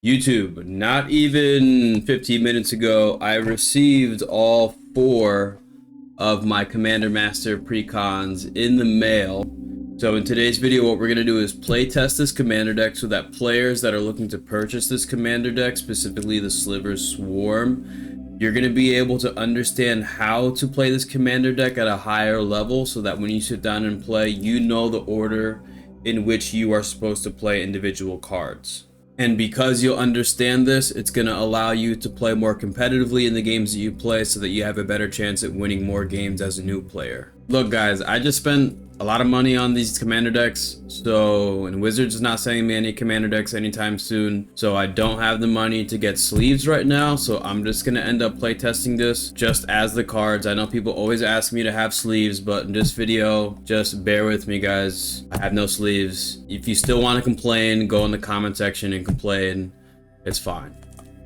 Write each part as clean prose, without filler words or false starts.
YouTube, not even 15 minutes ago, I received all 4 of my Commander Master precons in the mail. So in today's video, what we're going to do is play test this commander deck so that players that are looking to purchase this commander deck, specifically the Sliver Swarm, you're going to be able to understand how to play this commander deck at a higher level so that when you sit down and play, you know the order in which you are supposed to play individual cards. And because you'll understand this, it's going to allow you to play more competitively in the games that you play so that you have a better chance at winning more games as a new player. Look guys, I just spent a lot of money on these commander decks, and Wizards is not sending me any commander decks anytime soon, so I don't have the money to get sleeves right now, so I'm just gonna end up playtesting this just as the cards. I know people always ask me to have sleeves, but in this video, just bear with me guys. I have no sleeves. If you still want to complain, go in the comment section and complain. It's fine.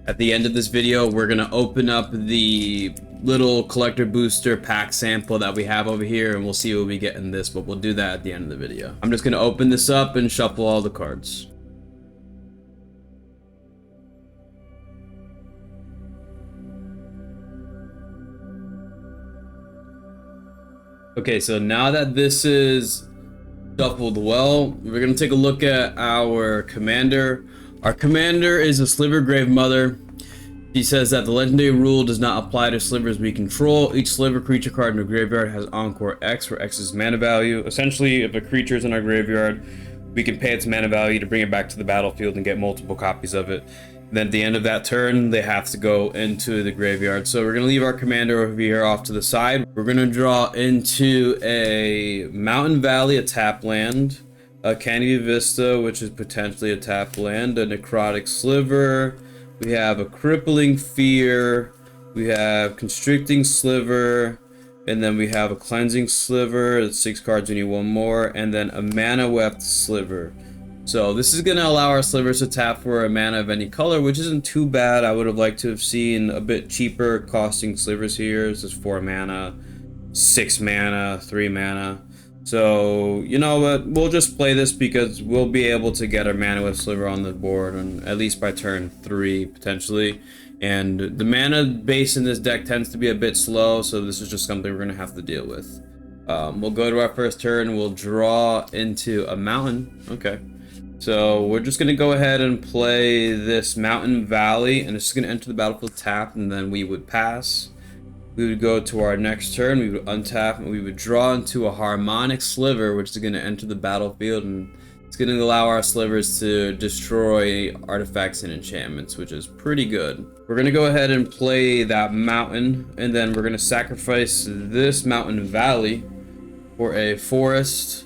At the end of this video, we're gonna open up the little collector booster pack sample that we have over here, and we'll see what we get in this, but we'll do that at the end of the video. I'm just gonna open this up and shuffle all the cards. Okay, so now that this is shuffled well, we're gonna take a look at our commander. Our commander is a Sliver Gravemother. He says that the legendary rule does not apply to slivers we control. Each sliver creature card in the graveyard has Encore X, where X is mana value. Essentially, if a creature is in our graveyard, we can pay its mana value to bring it back to the battlefield and get multiple copies of it. Then at the end of that turn, they have to go into the graveyard. So we're going to leave our commander over here off to the side. We're going to draw into a Mountain Valley, a tap land, a Canopy Vista, which is potentially a tap land, a Necrotic Sliver. We have a Crippling Fear, we have Constricting Sliver, and then we have a Cleansing Sliver. It's 6 cards, we need 1 more, and then a Mana Wept Sliver. So this is going to allow our slivers to tap for a mana of any color, which isn't too bad. I would have liked to have seen a bit cheaper costing slivers here. This is 4 mana, 6 mana, 3 mana. So, you know what, we'll just play this because we'll be able to get our mana with Sliver on the board, and at least by turn 3, potentially. And the mana base in this deck tends to be a bit slow, so this is just something we're going to have to deal with. We'll go to our first turn, we'll draw into a mountain. Okay. So we're just going to go ahead and play this Mountain Valley, and it's just going to enter the battlefield tapped, and then we would pass. We would go to our next turn, we would untap, and we would draw into a Harmonic Sliver, which is going to enter the battlefield, and it's going to allow our slivers to destroy artifacts and enchantments, which is pretty good. We're going to go ahead and play that mountain, and then we're going to sacrifice this Mountain Valley for a forest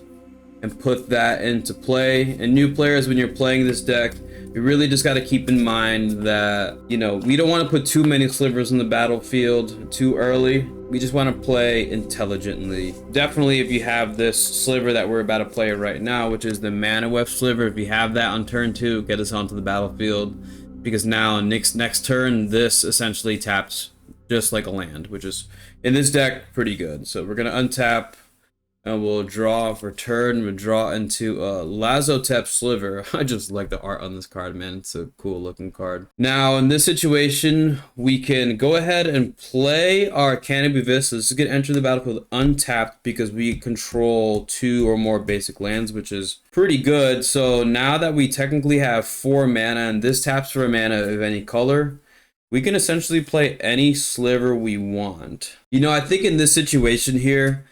and put that into play. And new players, when you're playing this deck, we really just got to keep in mind that, you know, we don't want to put too many slivers in the battlefield too early. We just want to play intelligently. Definitely if you have this sliver that we're about to play right now, which is the Mana Wept Sliver, if you have that on turn 2, get us onto the battlefield. Because now next turn, this essentially taps just like a land, which is, in this deck, pretty good. So we're going to untap, and we'll draw for turn. We'll draw into a Lazotep Sliver. I just like the art on this card, man. It's a cool looking card. Now, in this situation, we can go ahead and play our Canopy Vista. This is going to enter the battlefield untapped because we control 2 or more basic lands, which is pretty good. So now that we technically have 4 mana, and this taps for a mana of any color, we can essentially play any sliver we want. You know, I think in this situation here,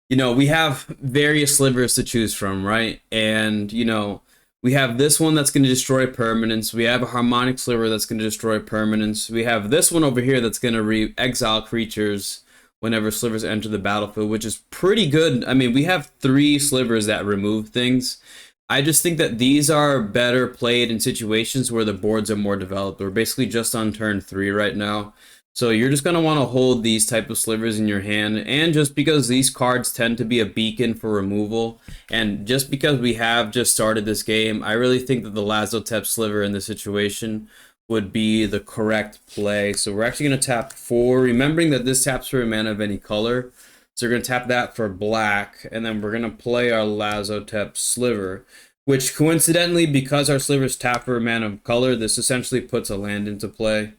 you know, we have various slivers to choose from, right? And, you know, we have this one that's going to destroy permanents. We have a Harmonic Sliver that's going to destroy permanents. We have this one over here that's going to exile creatures whenever slivers enter the battlefield, which is pretty good. I mean, we have 3 slivers that remove things. I just think that these are better played in situations where the boards are more developed. We're basically just on turn 3 right now. So you're just going to want to hold these type of slivers in your hand, and just because these cards tend to be a beacon for removal, and just because we have just started this game, I really think that the Lazotep Sliver in this situation would be the correct play. So we're actually going to tap 4, remembering that this taps for a mana of any color. So we're going to tap that for black, and then we're going to play our Lazotep Sliver. which coincidentally, because our Sliver's tap for a mana of color, this essentially puts a land into play.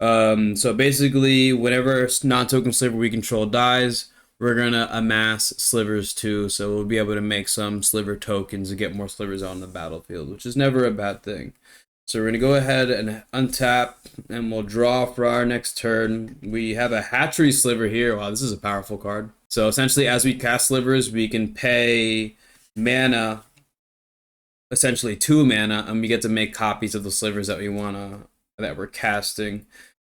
So basically, whenever non-token Sliver we control dies, we're gonna amass Slivers too, so we'll be able to make some Sliver tokens and get more Slivers on the battlefield, which is never a bad thing. So we're gonna go ahead and untap, and we'll draw for our next turn. We have a Hatchery Sliver here. Wow, this is a powerful card. So essentially, as we cast Slivers, we can pay mana, essentially 2 mana, and we get to make copies of the Slivers that we're casting.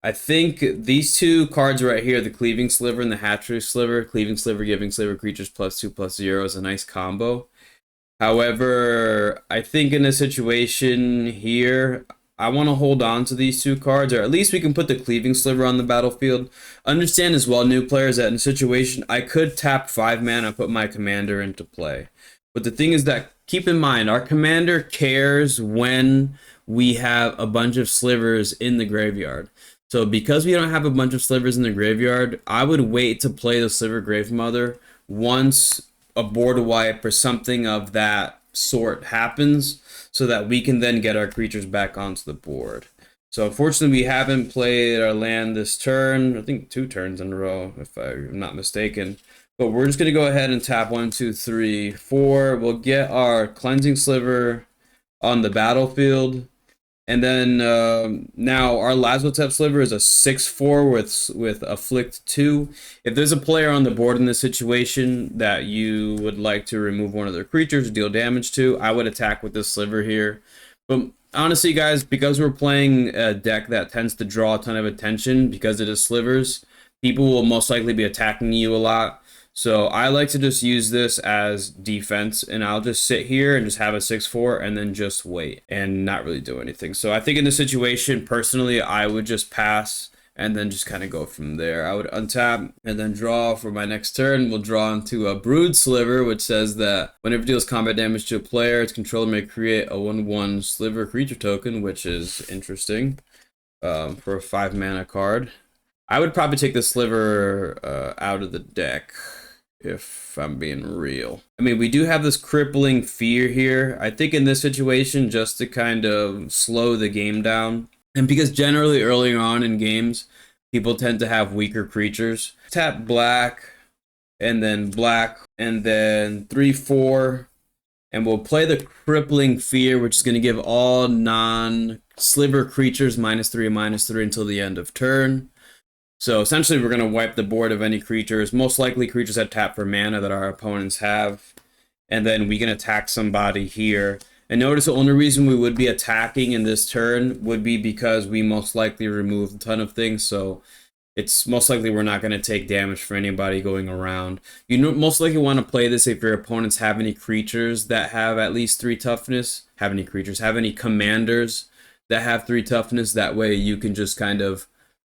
I think these two cards right here, the Cleaving Sliver and the Hatchery Sliver, Cleaving Sliver giving Sliver creatures +2/+0 is a nice combo. However, I think in a situation here, I want to hold on to these two cards, or at least we can put the Cleaving Sliver on the battlefield. Understand as well, new players, that in a situation, I could tap 5 mana and put my commander into play. But the thing is that, keep in mind, our commander cares when we have a bunch of Slivers in the graveyard. So because we don't have a bunch of Slivers in the graveyard, I would wait to play the Sliver Gravemother once a board wipe or something of that sort happens, so that we can then get our creatures back onto the board. So unfortunately, we haven't played our land this turn. I think 2 turns in a row, if I'm not mistaken. But we're just going to go ahead and tap 1, 2, 3, 4. We'll get our Cleansing Sliver on the battlefield. And then now our Lazotep Sliver is a 6/4 with Afflict 2. If there's a player on the board in this situation that you would like to remove one of their creatures, deal damage to, I would attack with this Sliver here. But honestly, guys, because we're playing a deck that tends to draw a ton of attention because it is Slivers, people will most likely be attacking you a lot. So I like to just use this as defense, and I'll just sit here and just have a 6/4 and then just wait and not really do anything. So I think in this situation, personally, I would just pass and then just kind of go from there. I would untap and then draw for my next turn. We'll draw into a Brood Sliver, which says that whenever it deals combat damage to a player, its controller may create a 1/1 Sliver creature token, which is interesting for a 5 mana card. I would probably take the Sliver out of the deck, if I'm being real. I mean, we do have this Crippling Fear here. I think in this situation, just to kind of slow the game down, and because generally earlier on in games, people tend to have weaker creatures. Tap black, and then 3/4, and we'll play the Crippling Fear, which is going to give all non-Sliver creatures -3/-3 until the end of turn. So essentially, we're going to wipe the board of any creatures, most likely creatures that tap for mana that our opponents have. And then we can attack somebody here. And notice the only reason we would be attacking in this turn would be because we most likely removed a ton of things. So it's most likely we're not going to take damage for anybody going around. You most likely want to play this if your opponents have any creatures that have at least 3 toughness. Have any commanders that have 3 toughness. That way you can just kind of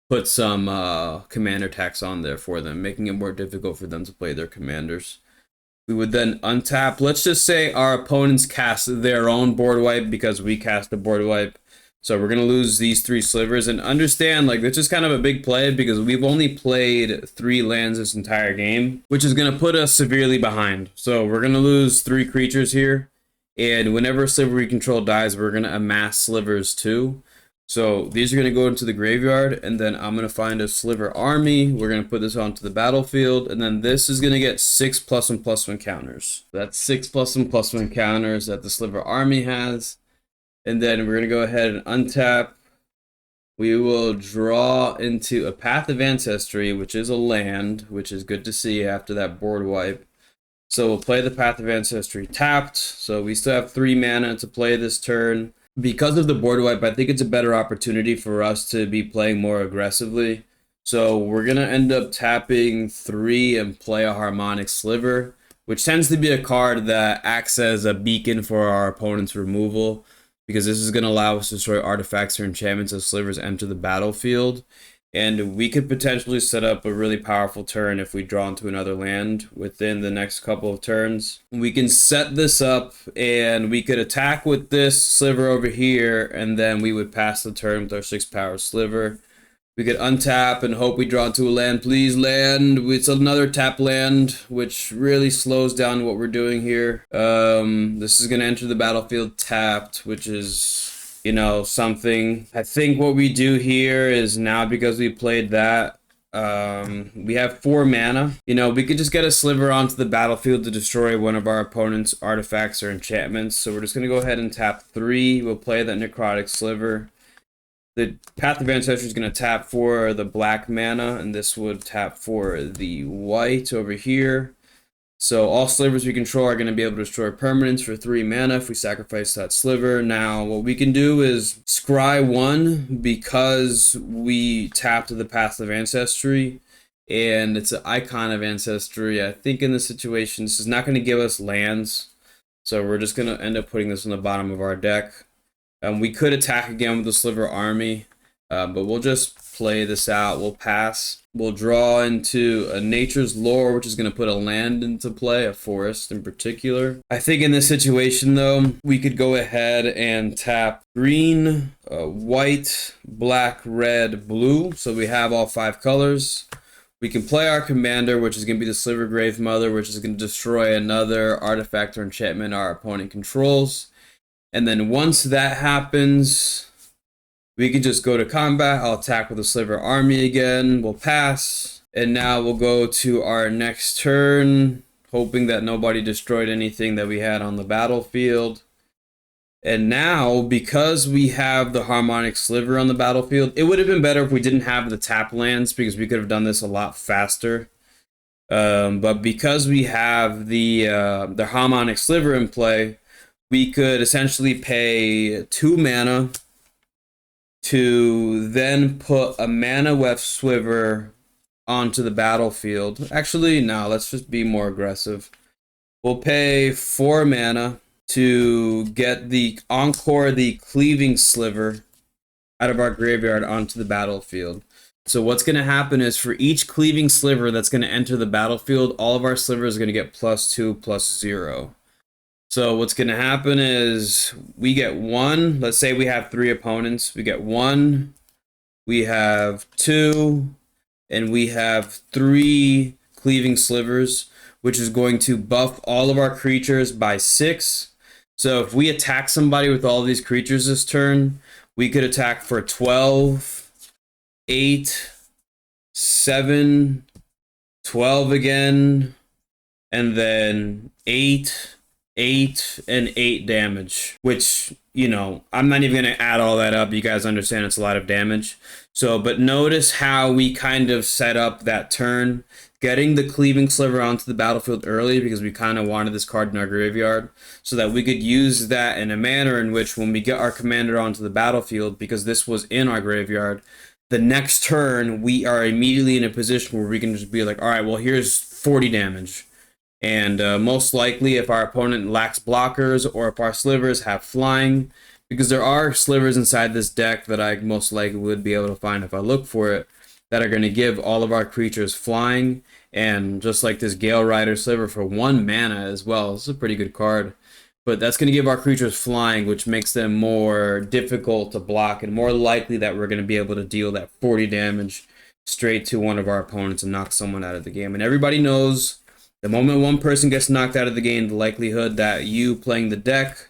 put some commander tax on there for them, making it more difficult for them to play their commanders. We would then untap. Let's just say our opponents cast their own board wipe because we cast a board wipe. So we're going to lose these 3 Slivers. And understand, like, this is kind of a big play because we've only played 3 lands this entire game, which is going to put us severely behind. So we're going to lose 3 creatures here. And whenever a Sliver we control dies, we're going to amass Slivers too. So these are going to go into the graveyard, and then I'm going to find a Sliver army. We're going to put this onto the battlefield, and then this is going to get 6 +1/+1 counters. That's 6 +1/+1 counters that the Sliver army has. And then we're going to go ahead and untap. We will draw into a Path of Ancestry, which is a land, which is good to see after that board wipe. So we'll play the Path of Ancestry tapped. So we still have 3 mana to play this turn. Because of the board wipe, I think it's a better opportunity for us to be playing more aggressively. So we're going to end up tapping 3 and play a Harmonic Sliver, which tends to be a card that acts as a beacon for our opponent's removal, because this is going to allow us to destroy artifacts or enchantments as Slivers enter the battlefield. And we could potentially set up a really powerful turn if we draw into another land within the next couple of turns. We can set this up and we could attack with this Sliver over here, and then we would pass the turn with our 6 power Sliver. We could untap and hope we draw into a land. Please land. It's another tap land, which really slows down what we're doing here. This is gonna enter the battlefield tapped, which is, you know, something. I think what we do here is now, because we played that, we have 4 mana. You know, we could just get a Sliver onto the battlefield to destroy one of our opponent's artifacts or enchantments. So we're just gonna go ahead and tap 3. We'll play that Necrotic Sliver. The Path of Ancestry is going to tap for the black mana, and this would tap for the white over here. So all slivers we control are going to be able to destroy permanents for 3 mana if we sacrifice that sliver. Now, what we can do is scry 1 because we tapped the Path of Ancestry, and it's an icon of Ancestry. I think in this situation, this is not going to give us lands, so we're just going to end up putting this on the bottom of our deck. We could attack again with the Sliver Army, but we'll just play this out. We'll pass. We'll draw into a Nature's Lore, which is going to put a land into play, a forest in particular. I think in this situation, though, we could go ahead and tap green, white, black, red, blue. So we have all 5 colors. We can play our commander, which is going to be the Sliver Gravemother, which is going to destroy another artifact or enchantment our opponent controls. And then once that happens, we can just go to combat. I'll attack with the Sliver Army again. We'll pass. And now we'll go to our next turn, hoping that nobody destroyed anything that we had on the battlefield. And now, because we have the Harmonic Sliver on the battlefield, it would have been better if we didn't have the tap lands, because we could have done this a lot faster. But because we have the Harmonic Sliver in play, we could essentially pay 2 mana to then put a Mana Weft Sliver onto the battlefield. Actually, no, let's just be more aggressive. We'll pay 4 mana to get the Encore the Cleaving Sliver out of our graveyard onto the battlefield. So what's going to happen is for each Cleaving Sliver that's going to enter the battlefield, all of our slivers are going to get +2/+0. So what's going to happen is we get 1. Let's say we have 3 opponents. We get 1, we have 2, and we have 3 Cleaving Slivers, which is going to buff all of our creatures by 6. So if we attack somebody with all these creatures this turn, we could attack for 12, 8, 7, 12 again, and then 8, and 8 damage, which, you know, I'm not even going to add all that up. You guys understand it's a lot of damage. So, but notice how we kind of set up that turn, getting the Cleaving Sliver onto the battlefield early because we kind of wanted this card in our graveyard so that we could use that in a manner in which when we get our commander onto the battlefield, because this was in our graveyard, the next turn we are immediately in a position where we can just be like, all right, well, here's 40 damage. And most likely, if our opponent lacks blockers or if our slivers have flying, because there are slivers inside this deck that I most likely would be able to find if I look for it, that are going to give all of our creatures flying. And just like this Gale Rider Sliver for 1 mana as well. This is a pretty good card. But that's going to give our creatures flying, which makes them more difficult to block and more likely that we're going to be able to deal that 40 damage straight to one of our opponents and knock someone out of the game. And everybody knows the moment one person gets knocked out of the game, the likelihood that you playing the deck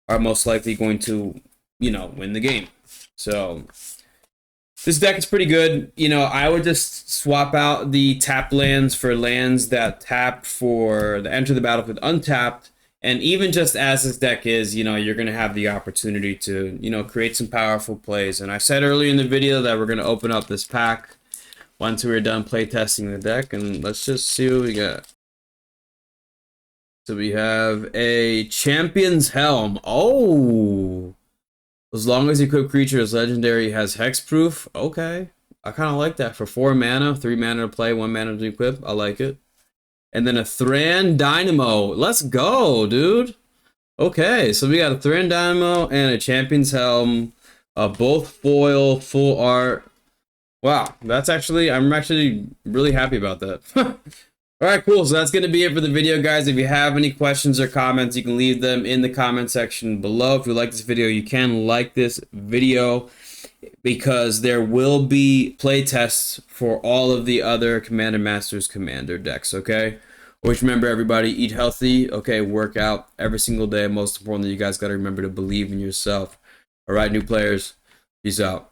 are most likely going to, you know, win the game. So this deck is pretty good. You know, I would just swap out the tap lands for lands that tap for the enter the battlefield untapped. And even just as this deck is, you know, you're going to have the opportunity to, you know, create some powerful plays. And I said earlier in the video that we're going to open up this pack once we're done playtesting the deck. And let's just see what we got. So we have a Champion's Helm. Oh! As long as equipped creature is legendary, has hexproof. Okay. I kind of like that. For 4 mana, 3 mana to play, 1 mana to equip. I like it. And then a Thran Dynamo. Let's go, dude. Okay, so we got a Thran Dynamo and a Champion's Helm. Both foil, full art. Wow, that's actually, I'm actually really happy about that. All right, cool. So that's going to be it for the video, guys. If you have any questions or comments, you can leave them in the comment section below. If you like this video, you can like this video. because there will be play tests for all of the other Commander Masters Commander decks, okay? Always remember, everybody, eat healthy, okay? Work out every single day. Most importantly, you guys got to remember to believe in yourself. All right, new players, peace out.